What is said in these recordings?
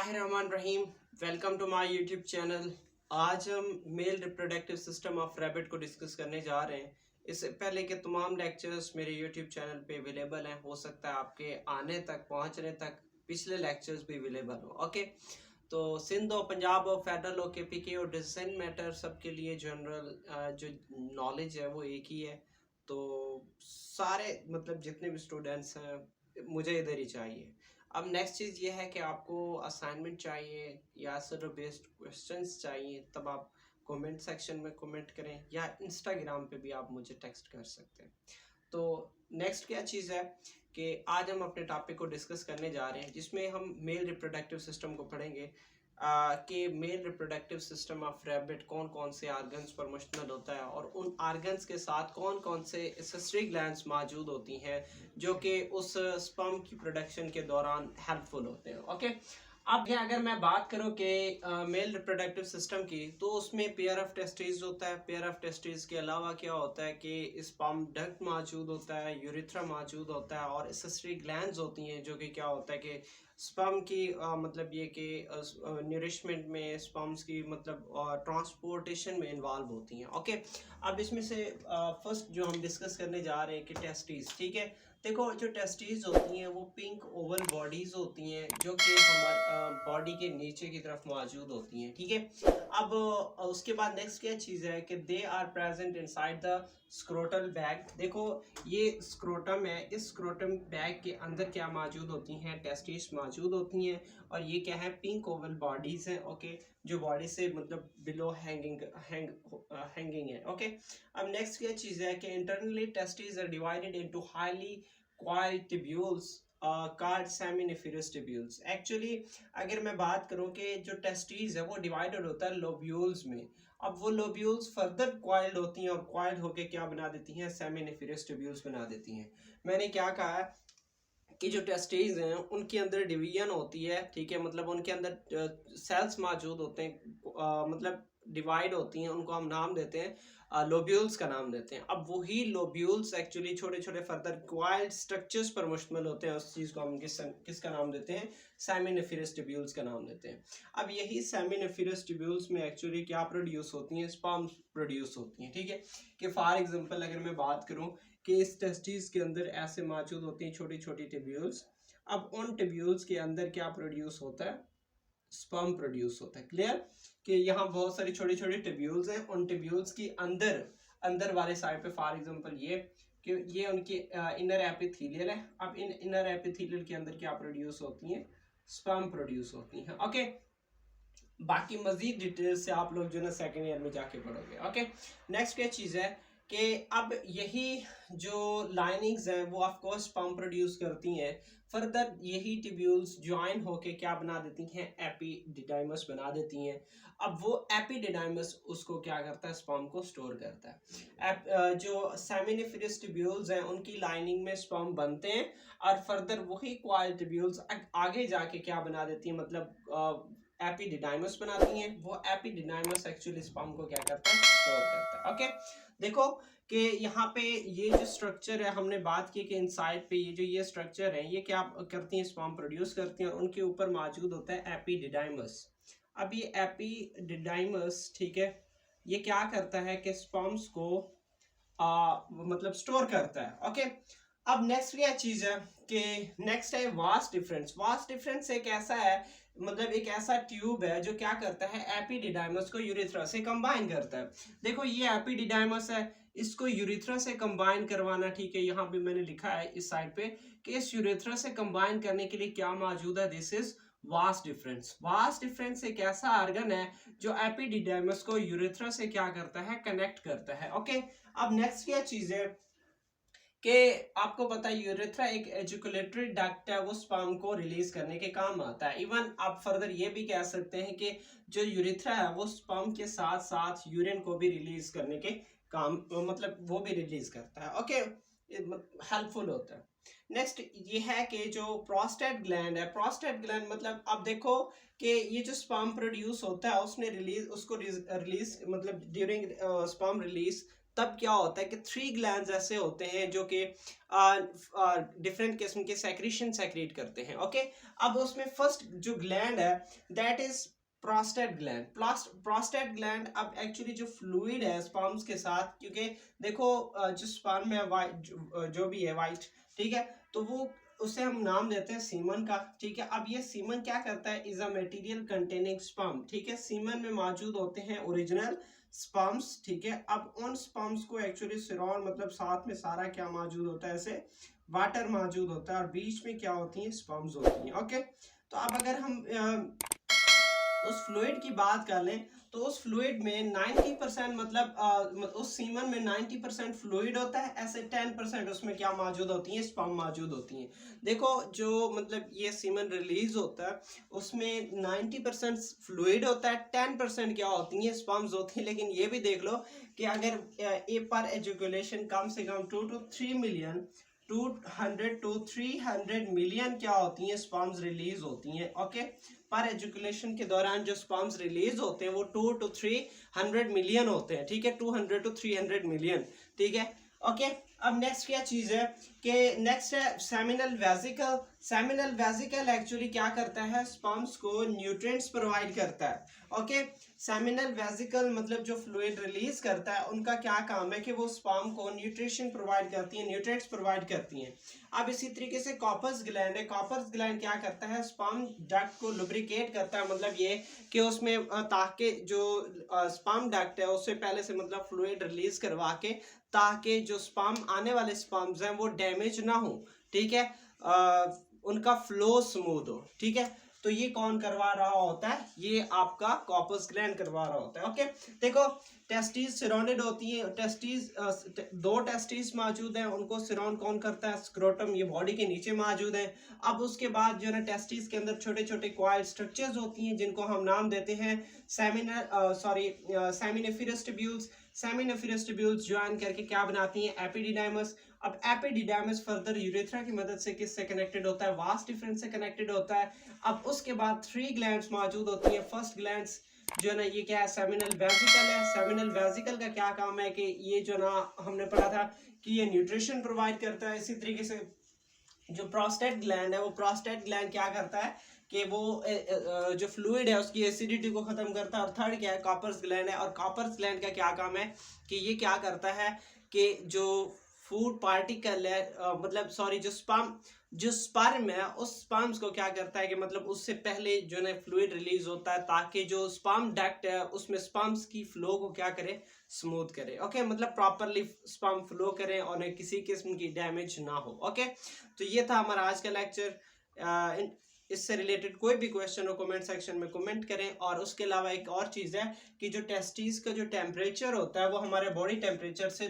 बिस्मिल्लाहिर्रहमानिर्रहीम। Welcome to my YouTube channel. आज हम male reproductive system of rabbit को डिस्कस करने जा रहे हैं। इससे पहले के तमाम लेक्चर्स मेरे यूट्यूब चैनल पे अवेलेबल हैं। हो सकता है आपके आने तक पहुंचने तक पिछले लेक्चर्स भी अवेलेबल हो। ओके, तो सिंध और पंजाब और फेडरल और केपीके और डिसीजन मैटर सबके लिए जनरल जो नॉलेज है वो एक ही है। तो सारे मतलब जितने भी स्टूडेंट्स हैं मुझे इधर ही चाहिए। अब नेक्स्ट चीज़ ये है कि आपको असाइनमेंट चाहिए या सर बेस्ड क्वेश्चंस चाहिए, तब आप कमेंट सेक्शन में कमेंट करें या इंस्टाग्राम पे भी आप मुझे टेक्स्ट कर सकते हैं। तो नेक्स्ट क्या चीज़ है कि आज हम अपने टॉपिक को डिस्कस करने जा रहे हैं जिसमें हम मेल रिप्रोडक्टिव सिस्टम को पढ़ेंगे कि mail reproductive system of rabbit कौन कौन से आर्गन्स पर मुश्तमिल होता है और उन आर्गन्स के साथ कौन कौन से एसेसरी ग्लैंड्स मौजूद होती हैं जो कि उस स्पर्म की प्रोडक्शन के दौरान हेल्पफुल होते हैं। ओके, अब ये अगर मैं बात करूं कि मेल रिप्रोडक्टिव सिस्टम की, तो उसमें पेयर ऑफ टेस्टिस होता है। पेयर ऑफ टेस्टिस के अलावा क्या होता है कि स्पर्म डक्ट मौजूद होता है, यूरिथ्रा मौजूद होता है और एसेसरी ग्लैंड्स होती हैं जो कि क्या होता है कि स्पर्म की मतलब ये कि न्यूरिशमेंट में स्पर्म्स की मतलब ट्रांसपोर्टेशन में इन्वॉल्व होती हैं। ओके, अब इसमें से फर्स्ट जो हम डिस्कस करने जा रहे हैं कि टेस्टिस। ठीक है, देखो जो टेस्टिस होती हैं वो पिंक ओवल बॉडीज होती हैं जो कि हमारे बॉडी के नीचे की तरफ मौजूद होती हैं। ठीक है, अब उसके बाद नेक्स्ट क्या चीज़ है कि they are present inside the scrotal bag. देखो ये स्क्रोटम है, इस स्क्रोटम बैग के अंदर क्या मौजूद होती हैं, टेस्टिस मौजूद होती हैं और ये क्या है, पिंक ओवल बॉडीज हैं। ओके, जो बॉडी से मतलब बिलो हैंगिंग है। ओके, अब नेक्स्ट क्या चीज़ है कि internally testis are divided into highly coiled tubules called seminiferous tubules. Actually अगर मैं बात करूं कि जो टेस्टिस है वो डिवाइडेड होता है लोब्यूल्स में। अब वो लोब्यूल्स फर्दर कॉइल्ड होती हैं और कॉइल्ड होके क्या बना देती हैं, सेमिनिफरस ट्यूब्यूल्स बना देती हैं। मैंने क्या कहा कि जो टेस्टिस हैं उनके अंदर डिवीजन होती है। ठीक है, मतलब उनके अंदर सेल्स मौजूद होते हैं, मतलब डिवाइड होती हैं, उनको हम नाम देते हैं लोब्यूल्स का नाम देते हैं। अब वही लोब्यूल्स एक्चुअली छोटे छोटे फर्दर क्वाइल्ड स्ट्रक्चर्स पर मुश्तमिल होते हैं। उस चीज़ को हम किसका नाम देते हैं, सेमिनिफरस ट्यूब्यूल्स का नाम देते हैं। अब यही सेमिनिफरस ट्यूब्यूल्स में एक्चुअली क्या प्रोड्यूस होती हैं, स्पर्म्स प्रोड्यूस होती हैं। ठीक है, कि फॉर एग्जांपल अगर मैं बात करूं कि इस टेस्टिस के अंदर ऐसे मौजूद होती हैं छोटी छोटी ट्यूब्यूल्स। अब उन ट्यूब्यूल्स के अंदर क्या प्रोड्यूस होता है, स्पर्म प्रोड्यूस होता है। क्लियर कि यहाँ बहुत सारी छोटी छोटी ट्यूब्यूल्स हैं, उन ट्यूब्यूल्स की अंदर अंदर वाले साइड पे फॉर एग्जांपल ये कि ये उनकी इनर एपिथेलियल है। अब इन इनर एपिथेलियल के अंदर क्या प्रोड्यूस होती हैं, स्पर्म प्रोड्यूस होती हैं। ओके, बाकी मजीद डिटेल्स से आप लोग जो ना सेकेंड ईयर में जाके पढ़ोगे। ओके, नेक्स्ट क्या चीज़ है कि अब यही जो लाइनिंग्स हैं वो ऑफ कोर्स स्पर्म प्रोड्यूस करती हैं। फर्दर यही ट्यूब्यूल्स ज्वाइन होके क्या बना देती हैं, एपिडिडाइमस बना देती हैं। अब वो एपिडिडाइमस उसको क्या करता है, स्पर्म को स्टोर करता है। जो सेमिनिफरस ट्यूब्यूल्स हैं उनकी लाइनिंग में स्पर्म बनते हैं और फर्दर वही क्वाइल ट्यूब्यूल्स आगे जाके क्या बना देती हैं, मतलब एपिडिडाइमस बनाती हैं। वो एपिडिडाइमस एक्चुअली स्पर्म को क्या करता है, स्टोर करता है। ओके, देखो कि यहाँ पे ये जो स्ट्रक्चर है हमने बात की कि इनसाइड पे ये स्ट्रक्चर है ये क्या करती हैं, स्पर्म प्रोड्यूस करती हैं और उनके ऊपर मौजूद होता है एपिडिडाइमस। अब ये एपिडिडाइमस, ठीक है, ये क्या करता है कि स्पर्म्स को मतलब स्टोर करता है। ओके, अब नेक्स्ट क्या चीज है कि नेक्स्ट है वास्ट डिफरेंस। वास्ट डिफरेंस एक ऐसा है, मतलब एक ऐसा ट्यूब है जो क्या करता है, एपिडिडाइमस को यूरिथ्रा से कंबाइन करता है। देखो ये एपिडिडाइमस है, इसको यूरिथ्रा से कंबाइन करवाना। ठीक है, यहाँ पे मैंने लिखा है इस साइड पे कि इस यूरिथ्रा से कंबाइन करने के लिए क्या मौजूद है, this is vast difference. Vast difference एक ऐसा आर्गन है जो एपिडिडाइमस को यूरिथ्रा से क्या करता है, कनेक्ट करता है। ओके, अब नेक्स्ट क्या चीज है कि आपको पता है यूरेथ्रा एक एजुकुलेटरी डक्ट है, वो स्पर्म को रिलीज करने के काम आता है। इवन आप फर्दर ये भी कह सकते हैं कि जो यूरेथ्रा है वो स्पर्म के साथ साथ यूरिन को भी रिलीज करने के काम, मतलब वो भी रिलीज करता है। ओके, हेल्पफुल होता है। नेक्स्ट ये है कि जो प्रोस्टेट ग्लैंड है, प्रोस्टेट ग्लैंड मतलब अब देखो कि ये जो स्पर्म प्रोड्यूस होता है उसने रिलीज उसको रिलीज मतलब ड्यूरिंग स्पर्म रिलीज तब क्या होता है कि 3 ग्लैंड्स ऐसे होते हैं जो कि डिफरेंट किस्म के सेक्रीशन सेक्रेट करते हैं। ओके, अब उसमें फर्स्ट जो ग्लैंड है that is prostate gland. Prostate gland अब एक्चुअली जो फ्लूइड है स्पर्म्स के साथ, क्योंकि देखो जो स्पर्म है वाइट, जो भी है वाइट, ठीक है, तो वो उसे हम नाम देते हैं सीमन का। ठीक है, अब ये सीमन क्या करता है, is a material containing sperm. ठीक है, सीमन में मौजूद होते हैं ओरिजिनल स्पर्म्स। ठीक है, अब उन स्पर्म्स को एक्चुअली सिरोन मतलब साथ में सारा क्या मौजूद होता है, ऐसे वाटर मौजूद होता है और बीच में क्या होती है, स्पर्म्स होती हैं। ओके, तो अब अगर हम उस फ्लूइड की बात कर लें तो उस फ्लूइड में 90% मतलब उस सीमन में 90% फ्लूइड होता है, ऐसे 10% उसमें क्या मौजूद होती है, स्पर्म मौजूद होती हैं। देखो जो मतलब ये सीमन रिलीज होता है उसमें 90% फ्लूइड होता है, 10% क्या होती हैं, स्पर्म्स होती हैं। लेकिन ये भी देख लो कि अगर ए पर एजुकुलेशन कम से कम 2 to 3 मिलियन 200 to 300 मिलियन क्या होती हैं, स्पर्म्स रिलीज होती हैं। ओके, पर एजुकुलेशन के दौरान जो स्पर्म्स रिलीज होते हैं वो 2 to 300 मिलियन होते हैं। ठीक है, 200 to 300 मिलियन। ठीक है, ओके, अब नेक्स्ट क्या चीज है कि नेक्स्ट है seminal vesicle. Seminal vesicle actually क्या करता है, स्पर्म्स को न्यूट्रिएंट्स प्रोवाइड करता है। ओके, सेमिनल वेसिकल मतलब जो फ्लूइड रिलीज करता है उनका क्या काम है कि वो स्पर्म को न्यूट्रिशन प्रोवाइड करती है, न्यूट्रिएंट्स प्रोवाइड करती हैं। अब इसी तरीके से कॉपर्स ग्लैंड है। कॉपर्स ग्लैंड क्या करता है, स्पर्म डक्ट को लुब्रिकेट करता है, मतलब ये कि उसमें ताकि जो स्पर्म डक्ट है उससे पहले से मतलब फ्लूइड रिलीज करवा के, ताकि जो स्पर्म आने वाले स्पर्म्स हैं वो डैमेज ना हो। ठीक है, उनका फ्लो स्मूथ हो। ठीक है, तो ये कौन करवा रहा होता है, ये आपका कॉर्पस ग्लैंड करवा रहा होता है। ओके, देखो टेस्टिस सराउंडेड होती है, टेस्टिस दो टेस्टिस मौजूद हैं, उनको सराउंड कौन करता है, स्क्रोटम, ये बॉडी के नीचे मौजूद है। अब उसके बाद जो है ना टेस्टिस के अंदर छोटे छोटे कॉइल स्ट्रक्चर्स होती हैं जिनको हम नाम देते हैं seminiferous tubules. Seminiferous tubules join करके क्या बनाती हैं, एपिडिडाइमस। अब एपिडिडाइमस फर्दर यूरेथ्रा की मदद से किससे कनेक्टेड होता है, वास डिफरेंस से कनेक्टेड होता है। अब उसके बाद 3 ग्लैंड्स मौजूद होती है। फर्स्ट ग्लैंड्स जो है ना ये क्या है, सेमिनल वेसिकल है। सेमिनल वेसिकल का क्या काम है कि ये जो ना हमने पढ़ा था कि ये न्यूट्रिशन प्रोवाइड करता है। इसी तरीके से जो प्रोस्टेट ग्लैंड है, वो प्रोस्टेट ग्लैंड क्या करता है कि वो जो फ्लूइड है उसकी एसिडिटी को खत्म करता है। और थर्ड क्या है, कॉपर्स ग्लैंड है। और कॉपर्स ग्लैंड का क्या काम है कि ये क्या करता है कि जो फूड पार्टिकल है मतलब सॉरी जो स्पर्म है उस स्पर्म्स को क्या करता है कि मतलब उससे पहले जो है फ्लूइड रिलीज होता है, ताकि जो स्पर्म डक्ट है उसमें स्पर्म्स की फ्लो को क्या करे, स्मूथ करे। ओके, मतलब प्रॉपरली स्पर्म फ्लो करे और किसी किस्म की डैमेज ना हो। ओके, तो ये था हमारा आज का लेक्चर। इससे रिलेटेड कोई भी क्वेश्चन हो कमेंट सेक्शन में कमेंट करें। और उसके अलावा एक और चीज़ है कि जो टेस्टिस का जो टेम्परेचर होता है वो हमारे बॉडी टेम्परेचर से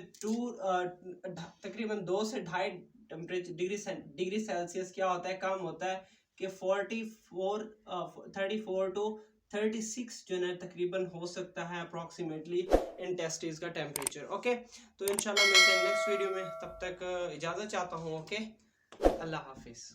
तकरीबन 2 से 2.5 डिग्री सेल्सियस क्या होता है, कम होता है कि 34 to 36 जो है तकरीबन हो सकता है अप्रॉक्सीमेटली इन टेस्टिस का टेम्परेचर। ओके, तो इंशाल्लाह मिलते हैं नेक्स्ट वीडियो में, तब तक इजाज़त चाहता हूँ। ओके, अल्लाह हाफिज़।